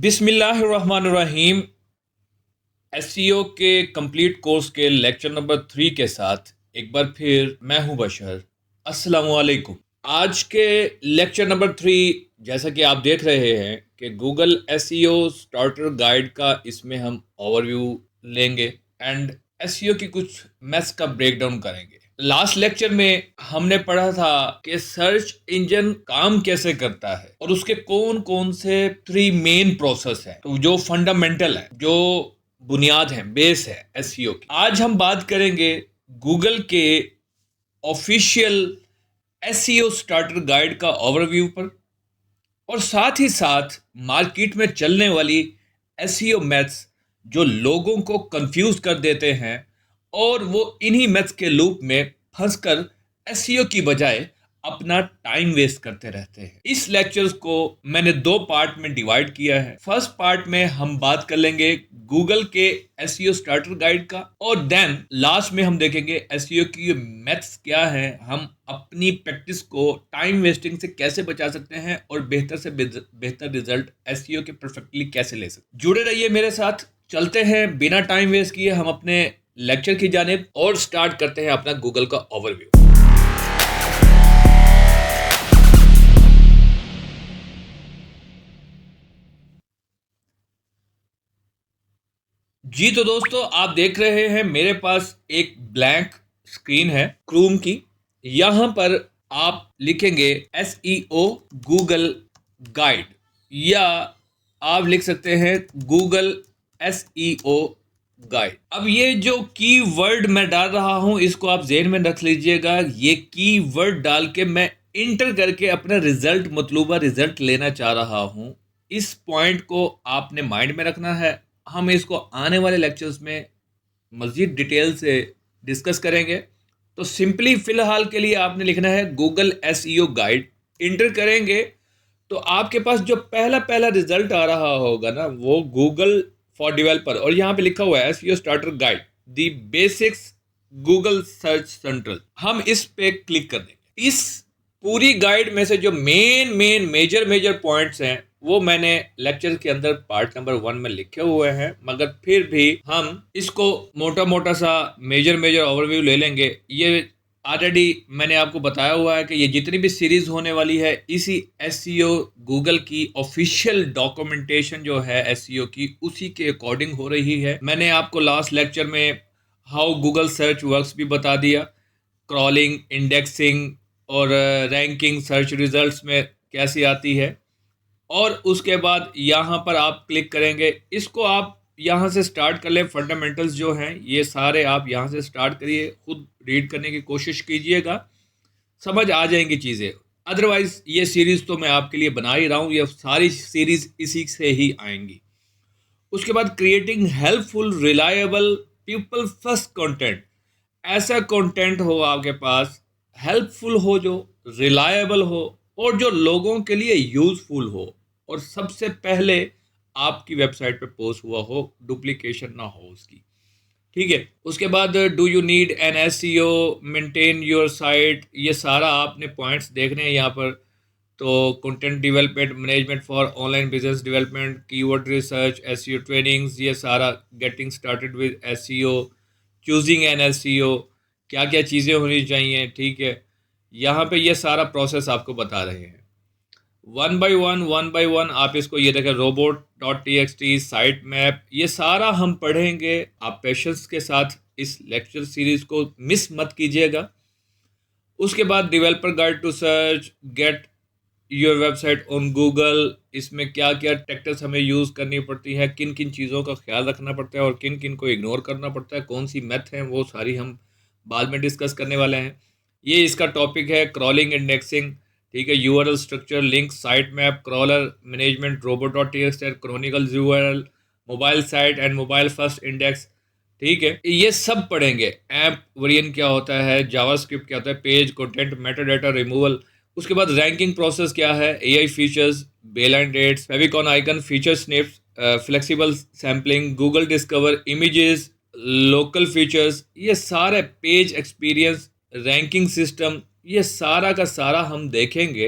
बिस्मिल्लाहिर्रहमानिर्रहीम। एसईओ के complete course के लेक्चर नंबर 3 के साथ एक बार फिर मैं हूं बशर। अस्सलामु अलैकुम। आज के लेक्चर नंबर 3 जैसा कि आप देख रहे हैं कि गूगल एसईओ स्टार्टर गाइड का इसमें हम ओवरव्यू लेंगे एंड एसईओ की कुछ मैथ्स का ब्रेकडाउन करेंगे। लास्ट लेक्चर में हमने पढ़ा था कि सर्च इंजन काम कैसे करता है और उसके कौन कौन से 3 मेन प्रोसेस हैं, तो जो फंडामेंटल है, जो बुनियाद है, बेस है एसईओ की। आज हम बात करेंगे गूगल के ऑफिशियल एसईओ स्टार्टर गाइड का ओवरव्यू पर और साथ ही साथ मार्केट में चलने वाली एसईओ मैथ्स जो लोगों को कंफ्यूज कर देते हैं और वो इन्हीं मैथ्स के लूप में फंसकर एसईओ की बजाय अपना टाइम वेस्ट करते रहते हैं। इस लेक्चर्स को मैंने 2 पार्ट में डिवाइड किया है। फर्स्ट पार्ट में हम बात कर लेंगे गूगल के एसईओ स्टार्टर गाइड का और देन लास्ट में हम देखेंगे एसईओ की मैथ्स क्या है, हम अपनी प्रैक्टिस को टाइम वेस्टिंग से कैसे बचा सकते हैं और बेहतर से बेहतर रिजल्ट एसईओ के परफेक्टली कैसे ले सकते हैं। जुड़े रहिए मेरे साथ। चलते हैं बिना टाइम वेस्ट किए हम अपने लेक्चर की जानिब और स्टार्ट करते हैं अपना गूगल का ओवरव्यू। जी तो दोस्तों, आप देख रहे हैं मेरे पास एक ब्लैंक स्क्रीन है क्रोम की। यहां पर आप लिखेंगे एसईओ गूगल गाइड या आप लिख सकते हैं गूगल एसईओ गाइड। अब ये जो कीवर्ड मैं डाल रहा हूं इसको आप ज़हन में रख लीजिएगा। ये कीवर्ड डाल के मैं इंटर करके अपना रिजल्ट, मतलूबा रिजल्ट लेना चाह रहा हूं। इस पॉइंट को आपने माइंड में रखना है। हम इसको आने वाले लेक्चर्स में मज़ीद डिटेल से डिस्कस करेंगे। तो सिंपली फ़िलहाल के लिए आपने लिखना है गूगल एसईओ गाइड। इंटर करेंगे तो आपके पास जो पहला रिजल्ट आ रहा होगा ना, वो गूगल फॉर डेवलपर और यहाँ पे लिखा हुआ है SEO starter guide the basics Google search central. हम इस पे क्लिक कर देंगे। इस पूरी गाइड में से जो मेजर पॉइंट्स हैं वो मैंने लेक्चर के अंदर पार्ट नंबर 1 में लिखे हुए हैं, मगर फिर भी हम इसको मोटा सा मेजर ओवरव्यू ले लेंगे। ये ऑलरेडी मैंने आपको बताया हुआ है कि ये जितनी भी सीरीज होने वाली है इसी एसईओ गूगल की ऑफिशियल डॉक्यूमेंटेशन जो है एसईओ की, उसी के अकॉर्डिंग हो रही है। मैंने आपको लास्ट लेक्चर में हाउ गूगल सर्च वर्क्स भी बता दिया, क्रॉलिंग, इंडेक्सिंग और रैंकिंग सर्च रिजल्ट्स में कैसी आती है। और उसके बाद यहाँ पर आप क्लिक करेंगे। इसको आप यहाँ से स्टार्ट कर लें। फंडामेंटल्स जो हैं ये सारे आप यहाँ से स्टार्ट करिए, खुद रीड करने की कोशिश कीजिएगा, समझ आ जाएंगी चीज़ें। अदरवाइज़ ये सीरीज़ तो मैं आपके लिए बना ही रहा हूँ, ये सारी सीरीज़ इसी से ही आएंगी। उसके बाद creating helpful reliable people first content. ऐसा कंटेंट हो आपके पास, हेल्पफुल हो, जो रिलायबल हो और जो लोगों के लिए यूज़फुल हो और सबसे पहले आपकी वेबसाइट पे पोस्ट हुआ हो, डुप्लीकेशन ना हो उसकी। ठीक है। उसके बाद do you need an SEO, maintain your site, ये सारा आपने पॉइंट्स देखने हैं यहाँ पर। तो content development, management for online business development, keyword research, SEO trainings, ये सारा, getting started with SEO, choosing N SEO, क्या क्या चीज़ें होनी चाहिए। ठीक है, यहाँ पे ये सारा प्रोसेस आपको बता रहे हैं वन बाय वन। आप इसको ये देखें, robot.txt, साइट मैप, ये सारा हम पढ़ेंगे। आप पेशेंस के साथ इस लेक्चर सीरीज को मिस मत कीजिएगा। उसके बाद developer guide to search, get your website on Google, इसमें क्या क्या टेक्निक्स हमें यूज़ करनी पड़ती है, किन किन चीज़ों का ख्याल रखना पड़ता है और किन किन को इग्नोर करना पड़ता है, कौन सी मैथ है, वो सारी हम बाद में डिस्कस करने वाले हैं। ये इसका टॉपिक है क्रॉलिंग, इंडेक्सिंग। ठीक है, URL structure, link, site map, crawler management, robot.txt, Chronicle URL, mobile site and mobile first index. ठीक है, ये सब पढ़ेंगे। ऐप वेरिएंट क्या होता है, जावास्क्रिप्ट क्या होता है, page content, meta data removal. उसके बाद रैंकिंग प्रोसेस क्या है, AI features, byline rates, favicon icon, feature snips, flexible sampling, Google Discover, images, local features, ये सारे, पेज एक्सपीरियंस, रैंकिंग सिस्टम, ये सारा का सारा हम देखेंगे।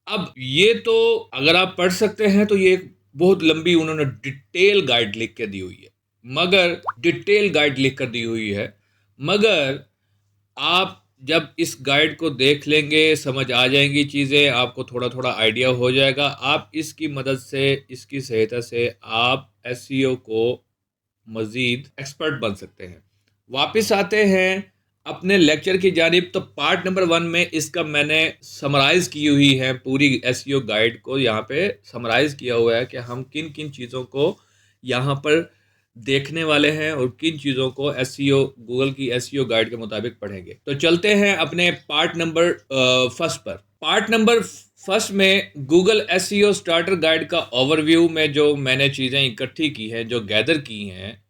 अब ये तो अगर आप पढ़ सकते हैं तो ये एक बहुत लंबी उन्होंने डिटेल गाइड लिख के दी हुई है, मगर आप जब इस गाइड को देख लेंगे, समझ आ जाएंगी चीज़ें, आपको थोड़ा थोड़ा आइडिया हो जाएगा। आप इसकी मदद से, इसकी सहायता से आप एसईओ को मज़ीद एक्सपर्ट बन सकते हैं। वापस आते हैं अपने लेक्चर की जानिब। तो पार्ट नंबर 1 में इसका मैंने समराइज़ की हुई है, पूरी एसईओ गाइड को यहाँ पे समराइज़ किया हुआ है कि हम किन किन चीज़ों को यहाँ पर देखने वाले हैं और किन चीज़ों को एसईओ, गूगल की एसईओ गाइड के मुताबिक पढ़ेंगे। तो चलते हैं अपने पार्ट नंबर फर्स्ट पर। पार्ट नंबर फर्स्ट में गूगल एसईओ स्टार्टर गाइड का ओवरव्यू में जो मैंने चीज़ें इकट्ठी की हैं, जो गैदर की हैं,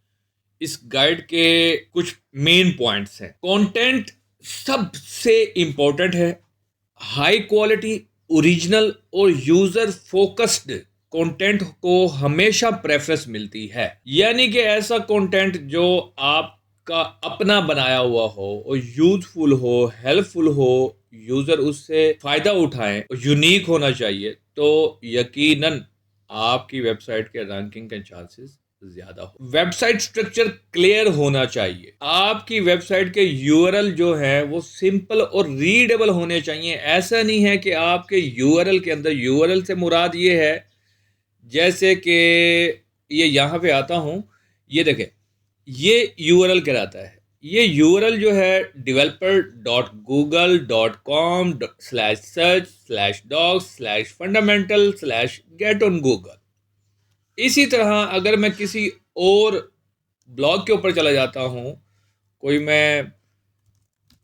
इस गाइड के कुछ मेन पॉइंट्स हैं। कंटेंट सबसे इंपॉर्टेंट है। हाई क्वालिटी, ओरिजिनल और यूजर फोकस्ड कंटेंट को हमेशा प्रेफरेंस मिलती है। यानी कि ऐसा कंटेंट जो आपका अपना बनाया हुआ हो और यूजफुल हो, हेल्पफुल हो, यूजर उससे फायदा उठाएं और यूनिक होना चाहिए, तो यकीनन आपकी वेबसाइट के रैंकिंग के चांसेस ज्यादा हो। वेबसाइट स्ट्रक्चर क्लियर होना चाहिए। आपकी वेबसाइट के यूआरएल जो है वो सिंपल और रीडेबल होने चाहिए। ऐसा नहीं है कि आपके यूआरएल के अंदर, यूआरएल से मुराद ये है जैसे कि ये यहाँ पे आता हूँ, ये देखें, ये यूआरएल कहलाता है। ये यूआरएल जो है developer.google.com/search/docs/fundamental/get-on-google। इसी तरह अगर मैं किसी और ब्लॉग के ऊपर चला जाता हूँ, कोई मैं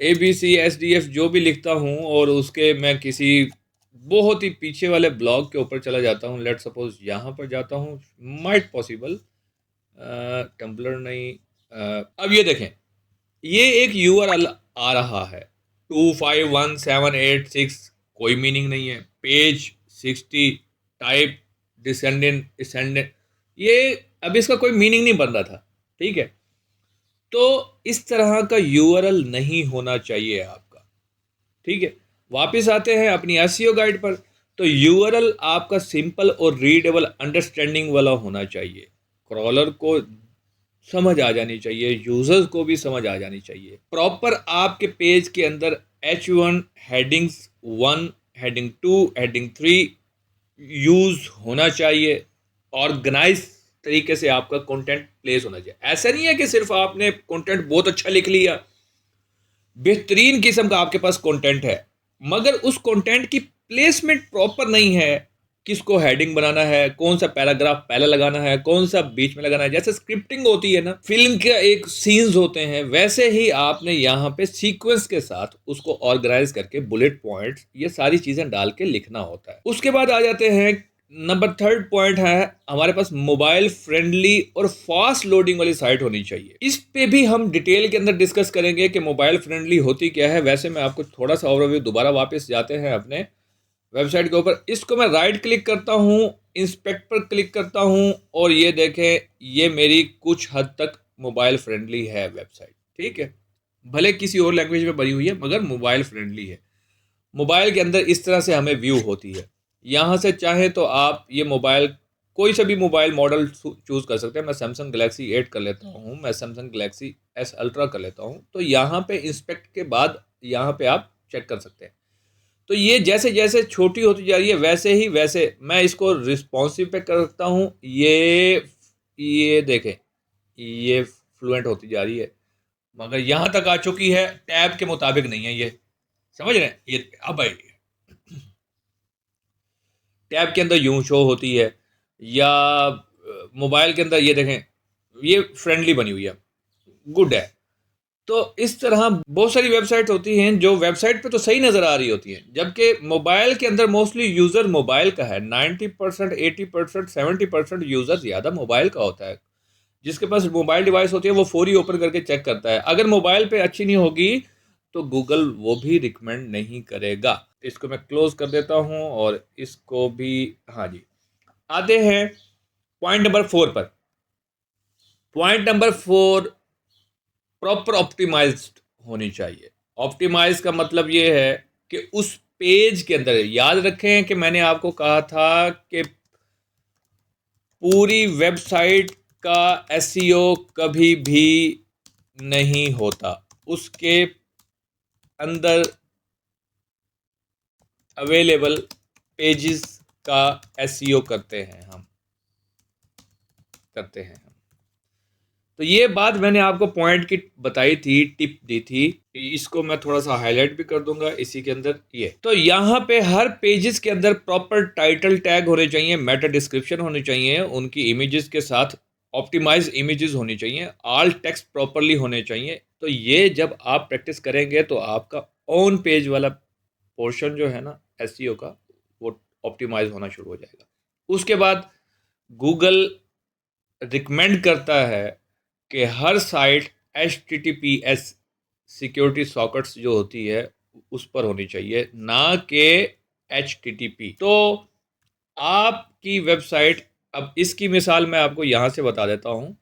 ABCSDF जो भी लिखता हूँ और उसके मैं किसी बहुत ही पीछे वाले ब्लॉग के ऊपर चला जाता हूँ, लेट सपोज यहाँ पर जाता हूँ, माइट पॉसिबल, टम्बलर नहीं, अब ये देखें, ये एक यूआरएल आ रहा है 251786, कोई मीनिंग नहीं है। पेज 60 टाइप डिसेंडेंट डिसेंडेंट, ये अब इसका कोई मीनिंग नहीं बन रहा था, ठीक है। तो इस तरह का यूआरएल नहीं होना चाहिए आपका, ठीक है। वापस आते हैं अपनी एसईओ गाइड पर। तो यूआरएल आपका सिंपल और रीडेबल, अंडरस्टैंडिंग वाला होना चाहिए। क्रॉलर को समझ आ जानी चाहिए, यूजर्स को भी समझ आ जानी चाहिए। प्रॉपर आपके पेज के अंदर H1 headings 1, heading 2, heading 3 use होना चाहिए। ऑर्गेनाइज तरीके से आपका कंटेंट प्लेस होना चाहिए। ऐसा नहीं है कि सिर्फ आपने कंटेंट बहुत अच्छा लिख लिया, बेहतरीन किस्म का आपके पास कंटेंट है, मगर उस कंटेंट की प्लेसमेंट प्रॉपर नहीं है। किसको हेडिंग बनाना है, कौन सा पैराग्राफ पहले लगाना है, कौन सा बीच में लगाना है। जैसे स्क्रिप्टिंग होती है ना, फिल्म के एक सीन्स होते हैं, वैसे ही आपने यहाँ पे सीक्वेंस के साथ उसको ऑर्गेनाइज करके बुलेट पॉइंट्स, ये सारी चीजें डाल के लिखना होता है। उसके बाद आ जाते हैं नंबर 3 पॉइंट है हमारे पास मोबाइल फ्रेंडली और फास्ट लोडिंग वाली साइट होनी चाहिए। इस पे भी हम डिटेल के अंदर डिस्कस करेंगे कि मोबाइल फ्रेंडली होती क्या है। वैसे मैं आपको थोड़ा सा ओवरव्यू, दोबारा वापस जाते हैं अपने वेबसाइट के ऊपर। इसको मैं राइट क्लिक करता हूँ, इंस्पेक्ट पर क्लिक करता हूँ और ये देखें, ये मेरी कुछ हद तक मोबाइल फ्रेंडली है वेबसाइट, ठीक है। भले किसी और लैंग्वेज में बनी हुई है मगर मोबाइल फ्रेंडली है। मोबाइल के अंदर इस तरह से हमें व्यू होती है। यहाँ से चाहे तो आप ये मोबाइल, कोई सा भी मोबाइल मॉडल चूज़ कर सकते हैं। मैं सैमसंग गैलेक्सी 8 कर लेता हूँ, मैं सैमसंग गैलेक्सी S अल्ट्रा कर लेता हूँ। तो यहाँ पे इंस्पेक्ट के बाद यहाँ पे आप चेक कर सकते हैं। तो ये जैसे जैसे छोटी होती जा रही है वैसे ही वैसे मैं इसको रिस्पॉन्सिव पे कर सकता हूँ। ये देखें, ये फ्लुएंट होती जा रही है, मगर यहाँ तक आ चुकी है, टैब के मुताबिक नहीं है। ये समझ रहे हैं, ये अब आई टैब के अंदर यूं शो होती है, या मोबाइल के अंदर ये देखें, ये फ्रेंडली बनी हुई है, गुड है। तो इस तरह बहुत सारी वेबसाइट होती हैं जो वेबसाइट पे तो सही नज़र आ रही होती हैं, जबकि मोबाइल के अंदर मोस्टली यूज़र मोबाइल का है। 90%, 80%, 70% यूज़र ज़्यादा मोबाइल का होता है। जिसके पास मोबाइल डिवाइस होती है वो फौरी ओपन करके चेक करता है। अगर मोबाइल पे अच्छी नहीं होगी तो गूगल वो भी रिकमेंड नहीं करेगा। इसको मैं क्लोज कर देता हूँ और इसको भी, हाँ जी। आते हैं पॉइंट नंबर 4 पर। पॉइंट नंबर 4, प्रॉपर ऑप्टिमाइज्ड होनी चाहिए। ऑप्टिमाइज का मतलब ये है कि उस पेज के अंदर, याद रखें कि मैंने आपको कहा था कि पूरी वेबसाइट का एसईओ कभी भी नहीं होता, उसके अंदर अवेलेबल पेजेस का एसईओ करते हैं हम। तो ये बात मैंने आपको पॉइंट की बताई थी, टिप दी थी, इसको मैं थोड़ा सा हाईलाइट भी कर दूंगा इसी के अंदर। ये तो यहाँ पे हर पेजेस के अंदर प्रॉपर टाइटल टैग होने चाहिए, मेटा डिस्क्रिप्शन होनी चाहिए, उनकी इमेजेस के साथ ऑप्टिमाइज इमेजेस होनी चाहिए, ऑल टेक्स्ट प्रॉपरली होने चाहिए। तो ये जब आप प्रैक्टिस करेंगे तो आपका ऑन पेज वाला पोर्शन जो है ना एसईओ का, वो ऑप्टिमाइज होना शुरू हो जाएगा। उसके बाद गूगल रिकमेंड करता है कि हर साइट HTTPS सिक्योरिटी सॉकेट्स जो होती है उस पर होनी चाहिए, ना कि HTTP। तो आपकी वेबसाइट, अब इसकी मिसाल मैं आपको यहाँ से बता देता हूँ।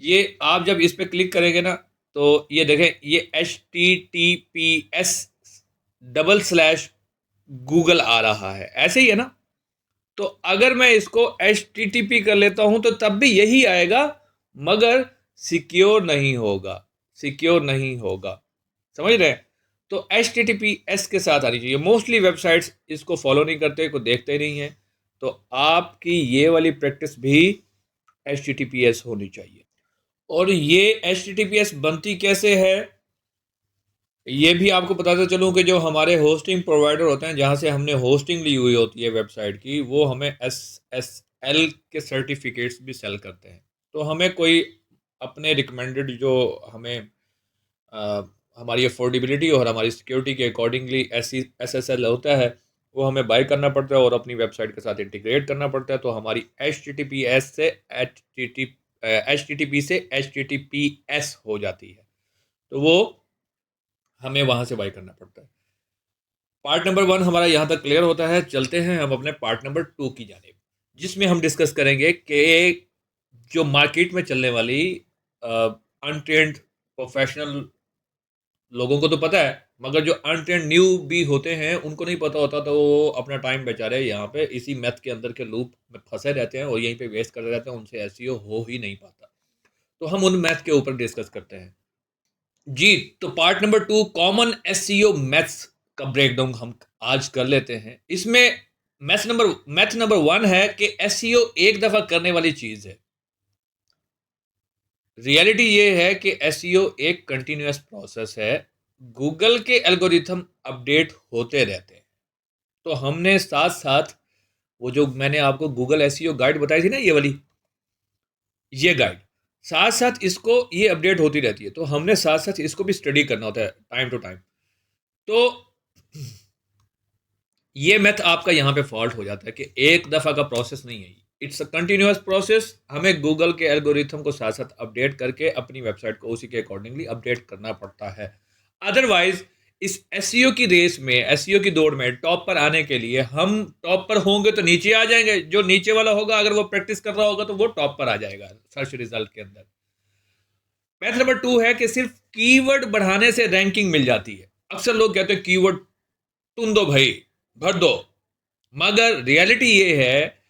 ये आप जब इस पर क्लिक करेंगे ना तो ये देखें, ये HTTPS // आ रहा है, ऐसे ही है ना। तो अगर मैं इसको HTTP कर लेता हूं तो तब भी यही आएगा, मगर सिक्योर नहीं होगा, समझ रहे हैं। तो HTTPS के साथ आनी चाहिए। मोस्टली वेबसाइट्स इसको फॉलो नहीं करते, को देखते नहीं हैं। तो आपकी ये वाली प्रैक्टिस भी HTTPS होनी चाहिए। और ये HTTPS बनती कैसे है ये भी आपको बताता चलूँ कि जो हमारे होस्टिंग प्रोवाइडर होते हैं, जहाँ से हमने होस्टिंग ली हुई होती है वेबसाइट की, वो हमें SSL के सर्टिफिकेट्स भी सेल करते हैं। तो हमें कोई अपने रिकमेंडेड जो हमें हमारी अफोर्डेबिलिटी और हमारी सिक्योरिटी के अकॉर्डिंगली SSL होता है, वो हमें बाय करना पड़ता है और अपनी वेबसाइट के साथ इंटीग्रेट करना पड़ता है। तो हमारी HTTP से HTTPS हो जाती है, तो वो हमें वहाँ से बाय करना पड़ता है। पार्ट नंबर 1 हमारा यहाँ तक क्लियर होता है। चलते हैं हम अपने पार्ट नंबर 2 की जानिब, जिसमें हम डिस्कस करेंगे कि जो मार्केट में चलने वाली अनट्रेंड प्रोफेशनल लोगों को तो पता है, मगर जो अनट्रेंड न्यू भी होते हैं उनको नहीं पता होता, तो वो अपना टाइम बेचारे यहाँ पे इसी मैथ के अंदर के लूप में फंसे रहते हैं और यहीं पे वेस्ट करते रहते हैं, उनसे एसईओ हो ही नहीं पाता। तो हम उन मैथ के ऊपर डिस्कस करते हैं जी। तो part number 2 common SEO maths का ब्रेकडाउन हम आज कर लेते हैं। इसमें मैथ नंबर 1 है कि एसईओ एक दफा करने वाली चीज है। रियलिटी ये है कि एसईओ एक कंटिन्यूअस प्रोसेस है। गूगल के एल्गोरिथम अपडेट होते रहते हैं। तो हमने साथ साथ वो जो मैंने आपको गूगल एसईओ गाइड बताई थी ना, ये वाली, ये गाइड, साथ साथ इसको ये अपडेट होती रहती है। तो हमने साथ साथ इसको भी स्टडी करना होता है टाइम टू टाइम। तो ये मैथ आपका यहाँ पे फॉल्ट हो जाता है कि एक दफ़ा का प्रोसेस नहीं है, इट्स अ कंटिन्यूअस प्रोसेस। हमें गूगल के एल्गोरिथम को साथ साथ अपडेट करके अपनी वेबसाइट को उसी के अकॉर्डिंगली अपडेट करना पड़ता है। अदरवाइज इस एसईओ की रेस में, एसईओ की दौड़ में टॉप पर आने के लिए हम टॉप पर होंगे तो नीचे आ जाएंगे। जो नीचे वाला होगा अगर वो प्रैक्टिस कर रहा होगा तो वो टॉप पर आ जाएगा सर्च रिजल्ट के अंदर। मैथ नंबर 2 है कि सिर्फ कीवर्ड बढ़ाने से रैंकिंग मिल जाती है। अक्सर लोग कहते हैं कीवर्ड तुम दो भाई, भर दो, मगर रियलिटी ये है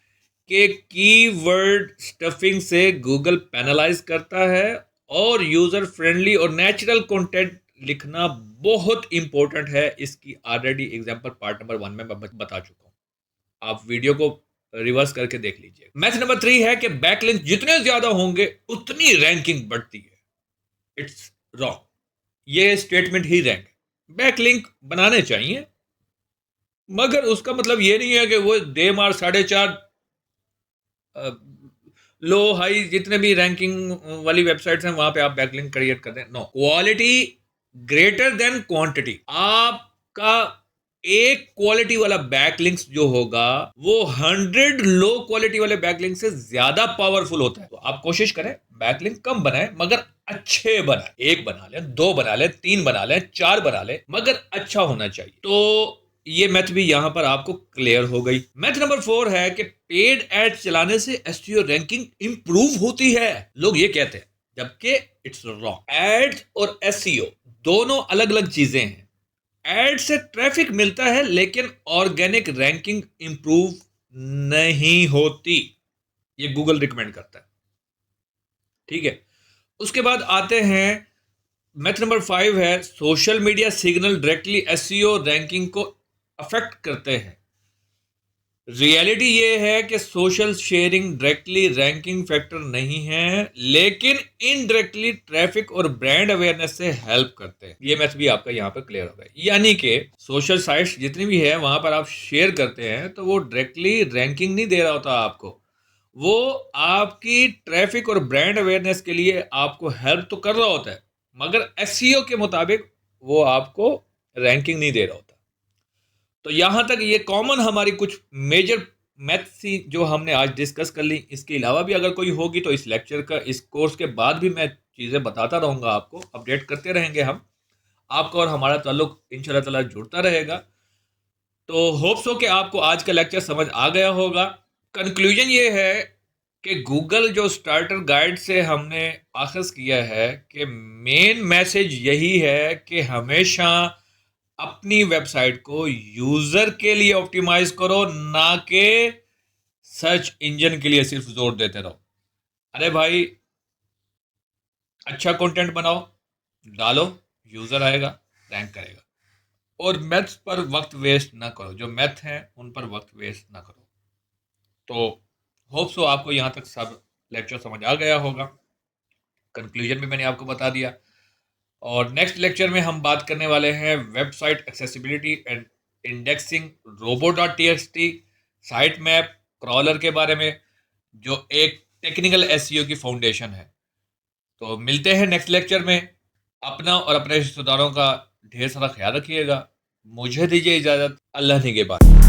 कि कीवर्ड स्टफिंग से गूगल पेनलाइज करता है और यूजर फ्रेंडली और नेचुरल कंटेंट लिखना बहुत इंपॉर्टेंट है। इसकी ऑलरेडी एग्जांपल पार्ट नंबर 1 में मैं बता चुका हूं, आप वीडियो को रिवर्स करके देख लीजिए। मैथ नंबर 3 है कि बैकलिंक जितने ज्यादा होंगे उतनी रैंकिंग बढ़ती है। इट्स रॉन्ग, ये स्टेटमेंट ही रैंक। बैकलिंक बनाने चाहिए, मगर उसका मतलब ये नहीं है कि वो डे मार 4.5 लो हाई जितने भी रैंकिंग वाली वेबसाइट्स हैं वहां पे आप बैकलिंक क्रिएट कर दें। No, quality greater than quantity. आपका एक क्वालिटी वाला बैकलिंक्स जो होगा वो 100 लो क्वालिटी वाले बैकलिंक से ज्यादा पावरफुल होता है। तो आप कोशिश करें बैकलिंक कम बनाएं, मगर अच्छे बनाएं। एक बना लें, 2 बना लें, 3 बना लें, 4 बना लें, मगर अच्छा होना चाहिए। तो ये मैथ भी यहां पर आपको क्लियर हो गई। मैथ नंबर 4 है कि पेड एड चलाने से एसईओ रैंकिंग इंप्रूव होती है। लोग ये कहते हैं, जबकि इट्स रॉन्ग। एड और एसईओ दोनों अलग अलग चीजें हैं। एड से ट्रैफिक मिलता है लेकिन ऑर्गेनिक रैंकिंग इंप्रूव नहीं होती। ये गूगल रिकमेंड करता है। ठीक है, उसके बाद आते हैं मैथ नंबर 5 है social media signal directly SEO ranking को अफेक्ट करते हैं। रियलिटी ये है कि social sharing directly ranking factor नहीं है, लेकिन इनडायरेक्टली ट्रैफिक और ब्रांड अवेयरनेस से हेल्प करते हैं। ये मैथ भी आपका यहाँ पर क्लियर होगा। यानी कि सोशल साइट्स जितनी भी है वहां पर आप शेयर करते हैं तो वो डायरेक्टली रैंकिंग नहीं दे रहा होता आपको, वो आपकी ट्रैफिक और ब्रांड अवेयरनेस के लिए आपको हेल्प तो कर रहा होता है, मगर एसईओ के मुताबिक वो आपको रैंकिंग नहीं दे रहा होता। तो यहां तक ये कॉमन हमारी कुछ मेजर मैथ्स थी जो हमने आज डिस्कस कर ली। इसके अलावा भी अगर कोई होगी तो इस लेक्चर का, इस कोर्स के बाद भी मैं चीज़ें बताता रहूँगा, आपको अपडेट करते रहेंगे हम। आपका और हमारा ताल्लुक इंशाल्लाह ताला जुड़ता रहेगा। तो होप्स हो कि आपको आज का लेक्चर समझ आ गया होगा। कंक्लूजन ये है कि गूगल जो स्टार्टर गाइड से हमने आखिर किया है कि मेन मैसेज यही है कि हमेशा अपनी वेबसाइट को यूजर के लिए ऑप्टिमाइज करो, ना कि सर्च इंजन के लिए सिर्फ जोर देते रहो। अरे भाई, अच्छा कंटेंट बनाओ, डालो, यूजर आएगा, रैंक करेगा। और मैथ्स पर वक्त वेस्ट ना करो, जो मैथ हैं उन पर वक्त वेस्ट ना करो। तो होप्स हो आपको यहाँ तक सब लेक्चर समझ आ गया होगा। कंक्लूजन भी मैंने आपको बता दिया। और नेक्स्ट लेक्चर में हम बात करने वाले हैं website accessibility and indexing, robo.txt, site map, crawler के बारे में, जो एक टेक्निकल एसईओ की फाउंडेशन है। तो मिलते हैं नेक्स्ट लेक्चर में। अपना और अपने रिश्तेदारों का ढेर सारा ख्याल रखिएगा। मुझे दीजिए इजाज़त। अल्लाह निगहबान।